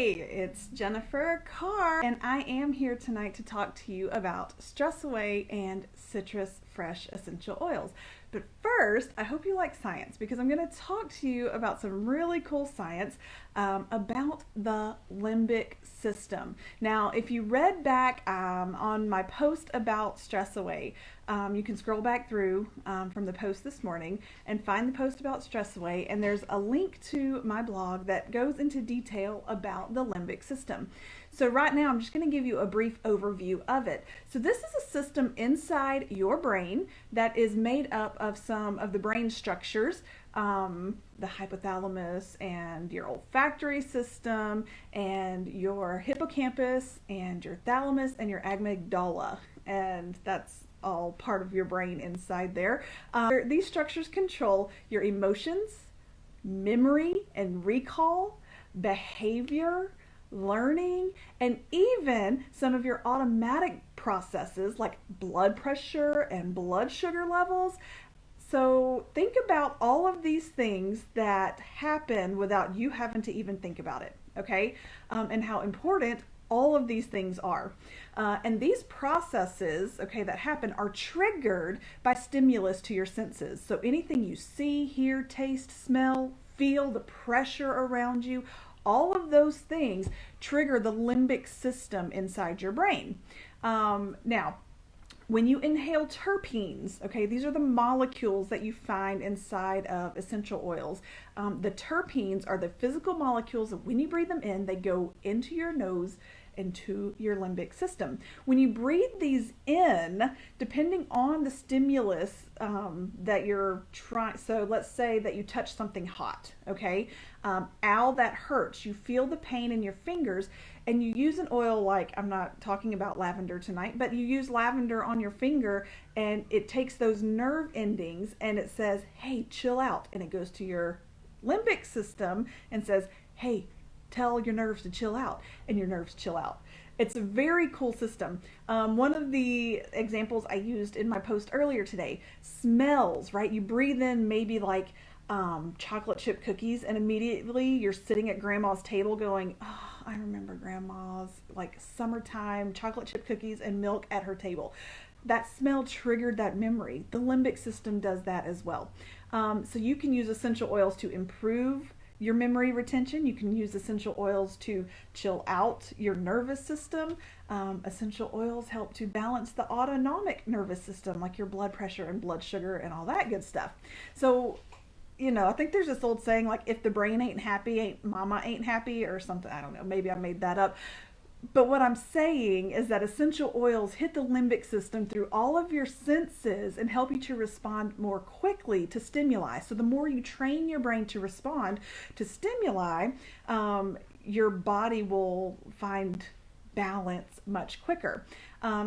Hey, it's Jennifer Carr, and I am here tonight to talk to you about Stress Away and Citrus Fresh Essential Oils. But first, I hope you like science because I'm going to talk to you about some really cool science about the limbic system. Now, if you read back on my post about Stress Away, you can scroll back through from the post this morning and find the post about Stress Away, and there's a link to my blog that goes into detail about the limbic system. So right now I'm just going to give you a brief overview of it. So this is a system inside your brain that is made up of some of the brain structures, the hypothalamus and your olfactory system and your hippocampus and your thalamus and your amygdala, and that's all part of your brain inside there. These structures control your emotions, memory and recall, behavior, learning, and even some of your automatic processes like blood pressure and blood sugar levels. So think about all of these things that happen without you having to even think about it, okay? And how important all of these things are. And these processes, okay, that happen are triggered by stimulus to your senses. So anything you see, hear, taste, smell, feel, the pressure around you, all of those things trigger the limbic system inside your brain. Now, when you inhale terpenes, okay, these are the molecules that you find inside of essential oils. The terpenes are the physical molecules that when you breathe them in, they go into your nose, into your limbic system. When you breathe these in, depending on the stimulus that you're trying, so let's say that you touch something hot, okay? Ow, that hurts. You feel the pain in your fingers, and you use an oil like, I'm not talking about lavender tonight, but you use lavender on your finger, and it takes those nerve endings and it says, hey, chill out. And it goes to your limbic system and says, hey, tell your nerves to chill out, and your nerves chill out. It's a very cool system. One of the examples I used in my post earlier today, smells, right? You breathe in maybe like chocolate chip cookies, and immediately you're sitting at grandma's table going, oh, I remember grandma's like summertime chocolate chip cookies and milk at her table. That smell triggered that memory. The limbic system does that as well. So you can use essential oils to improve your memory retention. You can use essential oils to chill out your nervous system. Essential oils help to balance the autonomic nervous system, like your blood pressure and blood sugar and all that good stuff. So, you know, I think there's this old saying like, if the brain ain't happy, mama ain't happy, or something. I don't know, maybe I made that up. But what I'm saying is that essential oils hit the limbic system through all of your senses and help you to respond more quickly to stimuli. So the more you train your brain to respond to stimuli, your body will find balance much quicker.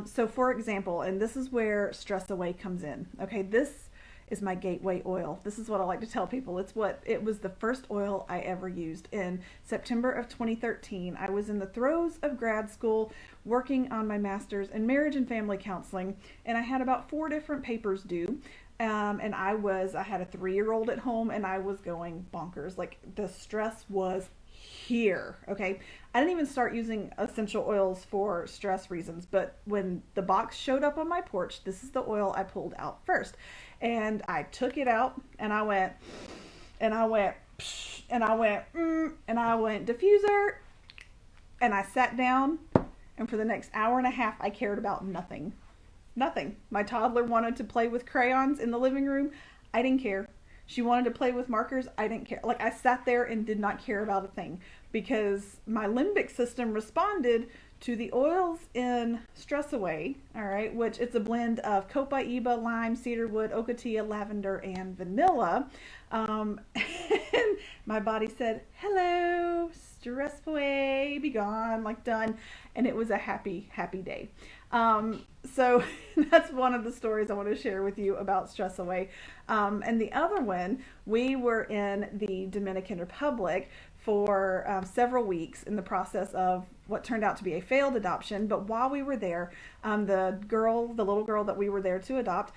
So for example, and this is where Stress Away comes in. Okay, this is my gateway oil. This is what I like to tell people. It was the first oil I ever used. In September of 2013, I was in the throes of grad school working on my master's in marriage and family counseling, and I had about 4 different papers due. And I had a 3-year-old at home, and I was going bonkers. Like, the stress was here, okay? I didn't even start using essential oils for stress reasons, but when the box showed up on my porch, this is the oil I pulled out first. And I took it out, and I went, and I went, and I went, and I went diffuser, and I sat down, and for the next hour and a half, I cared about nothing. Nothing. My toddler wanted to play with crayons in the living room. I didn't care. She wanted to play with markers. I didn't care. Like, I sat there and did not care about a thing because my limbic system responded to the oils in Stress Away, all right, which it's a blend of copaiba, lime, cedarwood, ocotillo, lavender, and vanilla. And my body said, hello, stress away, be gone, like done. And it was a happy, happy day. So that's one of the stories I want to share with you about Stress Away. And the other one, we were in the Dominican Republic for several weeks in the process of what turned out to be a failed adoption. But while we were there, the little girl that we were there to adopt,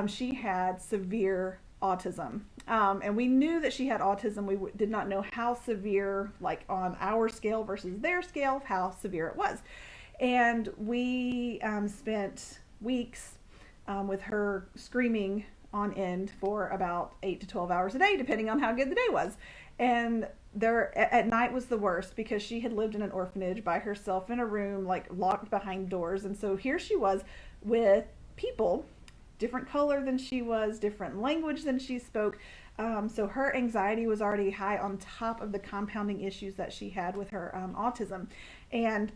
she had severe autism. And we knew that she had autism. We did not know how severe, like on our scale versus their scale, how severe it was. And we spent weeks with her screaming on end for about 8 to 12 hours a day, depending on how good the day was. And there at night was the worst because she had lived in an orphanage by herself in a room, like locked behind doors. And so here she was with people, different color than she was, different language than she spoke. So her anxiety was already high on top of the compounding issues that she had with her autism. And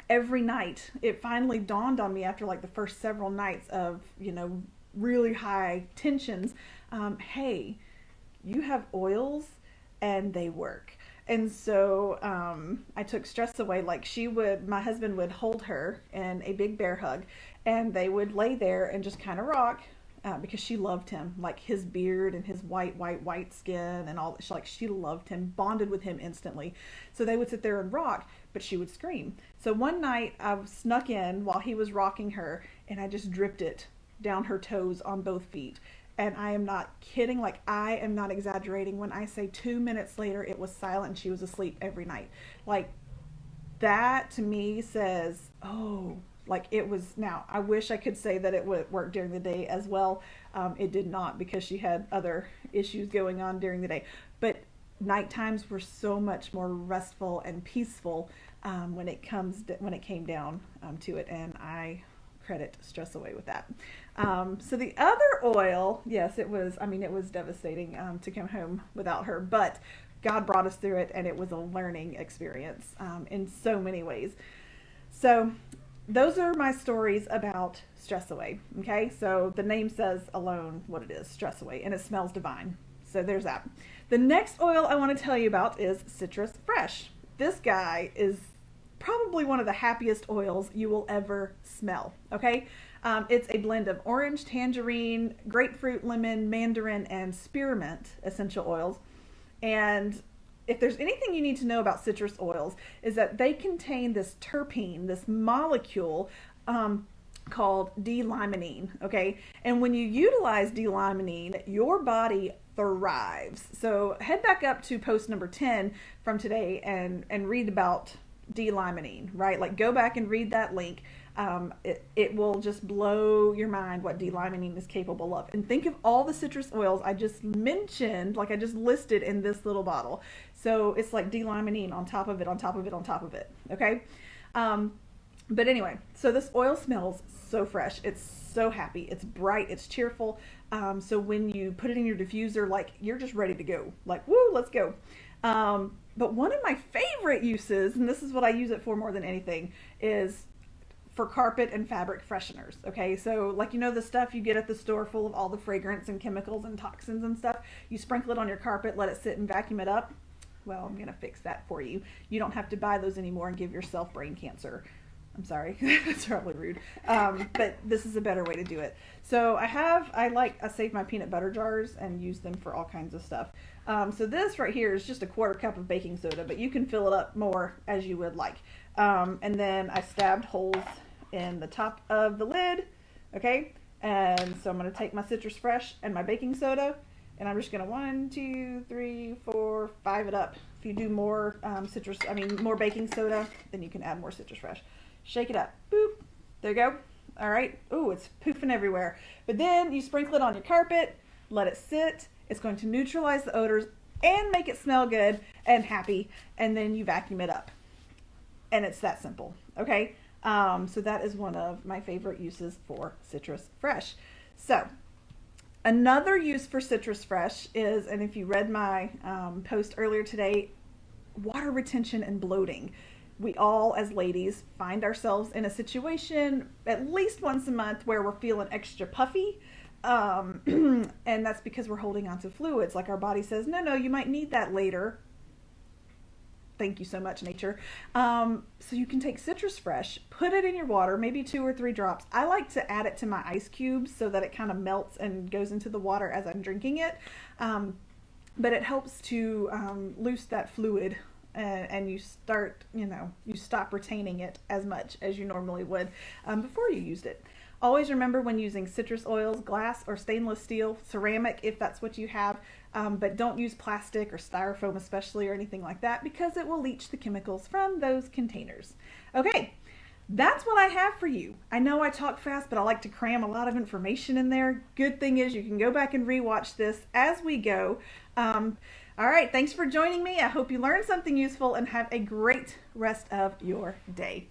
every night it finally dawned on me after like the first several nights of, really high tensions. Hey, you have oils and they work. And so I took stress away. Like my husband would hold her in a big bear hug, and they would lay there and just kind of rock because she loved him, like his beard and his white skin and all. She loved him, bonded with him instantly. So they would sit there and rock, but she would scream. So one night I snuck in while he was rocking her, and I just dripped it down her toes on both feet. And I am not kidding, like I am not exaggerating when I say 2 minutes later it was silent and she was asleep every night. Like that to me says, oh, like it was. Now I wish I could say that it would work during the day as well. It did not, because she had other issues going on during the day. But night times were so much more restful and peaceful when it came down to it, and I credit Stress Away with that. So the other oil, yes, it was devastating to come home without her, but God brought us through it, and it was a learning experience in so many ways. So those are my stories about Stress Away. Okay, so the name says alone what it is, Stress Away, and it smells divine. So there's that. The next oil I want to tell you about is Citrus Fresh. This guy is probably one of the happiest oils you will ever smell. Okay, it's a blend of orange, tangerine, grapefruit, lemon, mandarin, and spearmint essential oils. And if there's anything you need to know about citrus oils, is that they contain this terpene, this molecule called d-limonene. Okay, and when you utilize d-limonene, your body thrives. So head back up to post number 10 from today and read about d-limonene, right? Like go back and read that link. It will just blow your mind what d-limonene is capable of. And think of all the citrus oils I just mentioned, like I just listed in this little bottle. So it's like d-limonene on top of it, on top of it, on top of it. Okay. But anyway, so this oil smells so fresh. It's so happy. It's bright. It's cheerful. So when you put it in your diffuser, like you're just ready to go. Like, woo, let's go. But one of my favorite uses, and this is what I use it for more than anything, is for carpet and fabric fresheners. Okay, so like the stuff you get at the store full of all the fragrance and chemicals and toxins and stuff, you sprinkle it on your carpet, let it sit and vacuum it up. Well, I'm gonna fix that for you. You don't have to buy those anymore and give yourself brain cancer. I'm sorry, that's probably rude, but this is a better way to do it. So I save my peanut butter jars and use them for all kinds of stuff. So this right here is just a 1/4 cup of baking soda, but you can fill it up more as you would like. And then I stabbed holes in the top of the lid, okay? And so I'm gonna take my Citrus Fresh and my baking soda, and I'm just gonna 1, 2, 3, 4, 5 it up. If you do more more baking soda, then you can add more Citrus Fresh. Shake it up, boop, there you go. All right, ooh, it's poofing everywhere. But then you sprinkle it on your carpet, let it sit. It's going to neutralize the odors and make it smell good and happy, and then you vacuum it up. And it's that simple, okay? So that is one of my favorite uses for Citrus Fresh. So another use for Citrus Fresh is, and if you read my post earlier today, water retention and bloating. We all, as ladies, find ourselves in a situation at least once a month where we're feeling extra puffy. And that's because we're holding on to fluids. Like our body says, no, you might need that later. Thank you so much, nature. So you can take Citrus Fresh, put it in your water, maybe 2 or 3 drops. I like to add it to my ice cubes so that it kind of melts and goes into the water as I'm drinking it. But it helps to loose that fluid, and you start, you stop retaining it as much as you normally would before you used it. Always remember when using citrus oils, glass or stainless steel, ceramic if that's what you have, but don't use plastic or styrofoam especially or anything like that because it will leach the chemicals from those containers. Okay, that's what I have for you. I know I talk fast, but I like to cram a lot of information in there. Good thing is you can go back and rewatch this as we go. All right, thanks for joining me. I hope you learned something useful and have a great rest of your day.